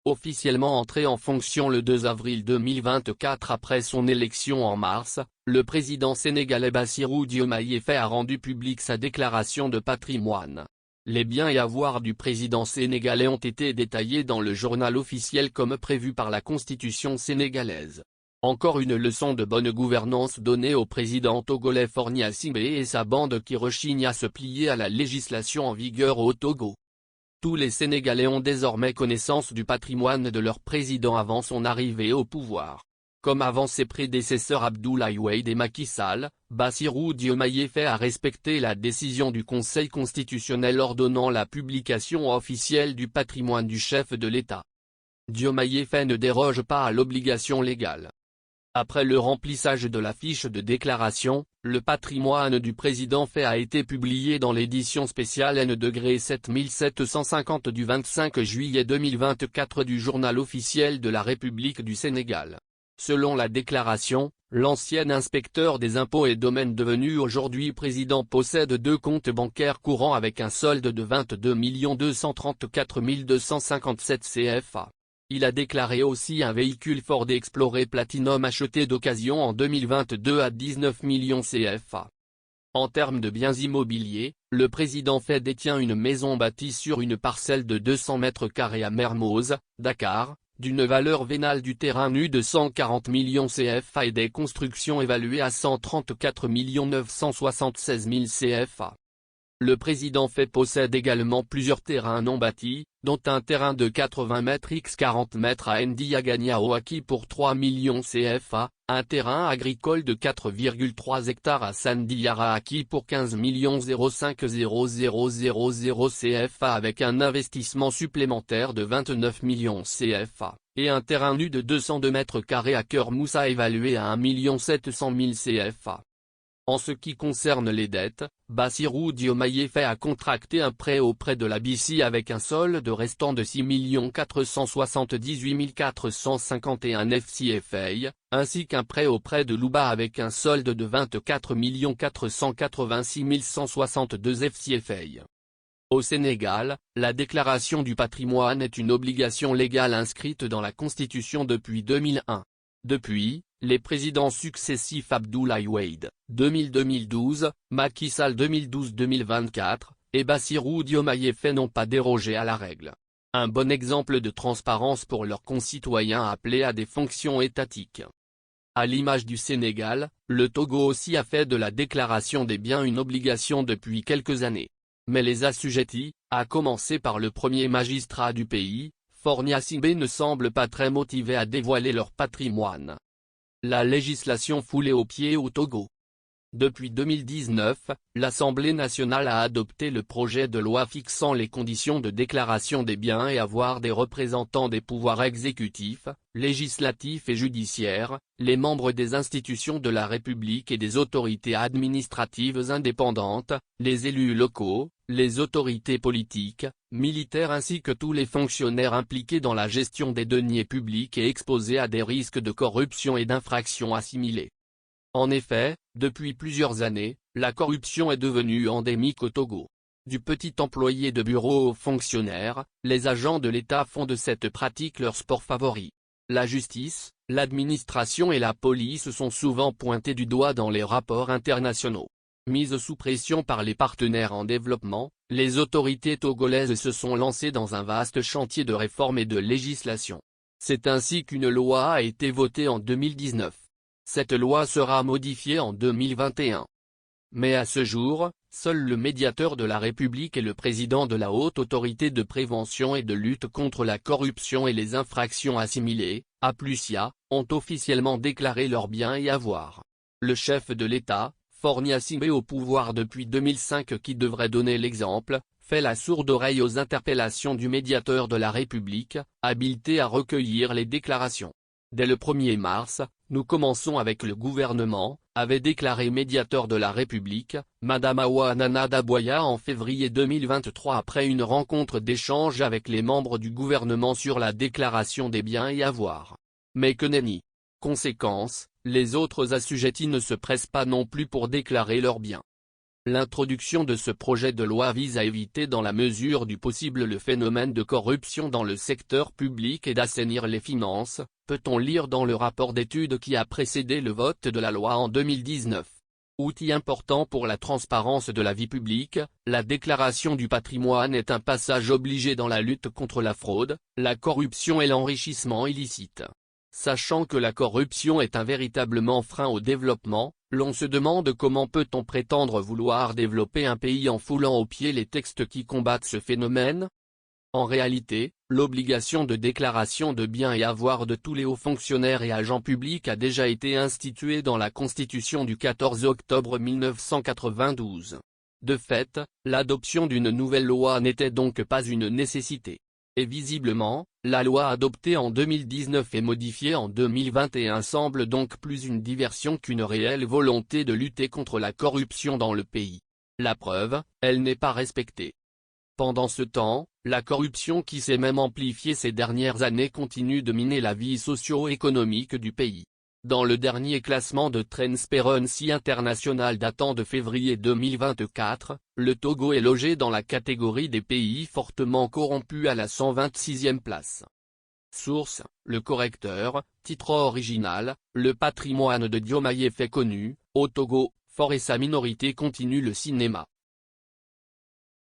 Officiellement entré en fonction le 2 avril 2024 après son élection en mars, le président sénégalais Bassirou Diomaye Faye a rendu publique sa déclaration de patrimoine. Les biens et avoirs du président sénégalais ont été détaillés dans le journal officiel comme prévu par la constitution sénégalaise. Encore une leçon de bonne gouvernance donnée au président togolais Faure Gnassingbé et sa bande qui rechigne à se plier à la législation en vigueur au Togo. Tous les Sénégalais ont désormais connaissance du patrimoine de leur président avant son arrivée au pouvoir. Comme avant ses prédécesseurs Abdoulaye Wade et Macky Sall, Bassirou Diomaye Faye a respecté la décision du Conseil constitutionnel ordonnant la publication officielle du patrimoine du chef de l'État. Diomaye Faye ne déroge pas à l'obligation légale. Après le remplissage de la fiche de déclaration, le patrimoine du président Faye a été publié dans l'édition spéciale N-7750 du 25 juillet 2024 du journal officiel de la République du Sénégal. Selon la déclaration, l'ancien inspecteur des impôts et domaines devenu aujourd'hui président possède 2 comptes bancaires courants avec un solde de 22 234 257 CFA. Il a déclaré aussi un véhicule Ford Explorer Platinum acheté d'occasion en 2022 à 19 millions CFA. En termes de biens immobiliers, le président Faye détient une maison bâtie sur une parcelle de 200 mètres carrés à Mermoz, Dakar, d'une valeur vénale du terrain nu de 140 millions CFA et des constructions évaluées à 134 976 000 CFA. Le président Faye possède également plusieurs terrains non bâtis, dont un terrain de 80 mètres x 40 mètres à Ndiaganyao acquis pour 3 millions CFA, un terrain agricole de 4,3 hectares à Sandiara acquis pour 15 500 000 CFA avec un investissement supplémentaire de 29 millions CFA, et un terrain nu de 202 mètres carrés à Keur Moussa évalué à 1 700 000 CFA. En ce qui concerne les dettes, Bassirou Diomaye Faye a contracté un prêt auprès de la BICI avec un solde restant de 6 478 451 FCFA, ainsi qu'un prêt auprès de l'UBA avec un solde de 24 486 162 FCFA. Au Sénégal, la déclaration du patrimoine est une obligation légale inscrite dans la Constitution depuis 2001. Depuis, les présidents successifs Abdoulaye Wade, 2000-2012, Macky Sall 2012-2024, et Bassirou Diomaye Faye n'ont pas dérogé à la règle. Un bon exemple de transparence pour leurs concitoyens appelés à des fonctions étatiques. À l'image du Sénégal, le Togo aussi a fait de la déclaration des biens une obligation depuis quelques années. Mais les assujettis, à commencer par le premier magistrat du pays, Faure Gnassingbé ne semblent pas très motivés à dévoiler leur patrimoine. La législation foulée aux pieds au Togo. Depuis 2019, l'Assemblée nationale a adopté le projet de loi fixant les conditions de déclaration des biens et avoirs des représentants des pouvoirs exécutifs, législatifs et judiciaires, les membres des institutions de la République et des autorités administratives indépendantes, les élus locaux, les autorités politiques, militaires ainsi que tous les fonctionnaires impliqués dans la gestion des deniers publics et exposés à des risques de corruption et d'infractions assimilées. En effet, depuis plusieurs années, la corruption est devenue endémique au Togo. Du petit employé de bureau au fonctionnaire, les agents de l'État font de cette pratique leur sport favori. La justice, l'administration et la police sont souvent pointés du doigt dans les rapports internationaux. Mises sous pression par les partenaires en développement, les autorités togolaises se sont lancées dans un vaste chantier de réforme et de législation. C'est ainsi qu'une loi a été votée en 2019. Cette loi sera modifiée en 2021. Mais à ce jour, seul le médiateur de la République et le président de la Haute Autorité de prévention et de lutte contre la corruption et les infractions assimilées, APLUSIA, ont officiellement déclaré leurs biens et avoirs. Le chef de l'État, Faure Gnassingbé au pouvoir depuis 2005 qui devrait donner l'exemple, fait la sourde oreille aux interpellations du médiateur de la République, habilité à recueillir les déclarations. Dès le 1er mars, nous commençons avec le gouvernement, avait déclaré médiateur de la République, Madame Awa Nana Daboya en février 2023 après une rencontre d'échange avec les membres du gouvernement sur la déclaration des biens et avoirs. Mais que nenni. Conséquence, les autres assujettis ne se pressent pas non plus pour déclarer leurs biens. L'introduction de ce projet de loi vise à éviter dans la mesure du possible le phénomène de corruption dans le secteur public et d'assainir les finances, peut-on lire dans le rapport d'étude qui a précédé le vote de la loi en 2019. Outil important pour la transparence de la vie publique, la déclaration du patrimoine est un passage obligé dans la lutte contre la fraude, la corruption et l'enrichissement illicite. Sachant que la corruption est un véritablement frein au développement, l'on se demande comment peut-on prétendre vouloir développer un pays en foulant aux pieds les textes qui combattent ce phénomène? En réalité, l'obligation de déclaration de biens et avoirs de tous les hauts fonctionnaires et agents publics a déjà été instituée dans la Constitution du 14 octobre 1992. De fait, l'adoption d'une nouvelle loi n'était donc pas une nécessité. Et visiblement, la loi adoptée en 2019 et modifiée en 2021 semble donc plus une diversion qu'une réelle volonté de lutter contre la corruption dans le pays. La preuve, elle n'est pas respectée. Pendant ce temps, la corruption qui s'est même amplifiée ces dernières années continue de miner la vie socio-économique du pays. Dans le dernier classement de Transparency International datant de février 2024, le Togo est logé dans la catégorie des pays fortement corrompus à la 126e place. Source, Le Correcteur, titre original, le patrimoine de Diomaye fait connu, au Togo, fort et sa minorité continue le cinéma.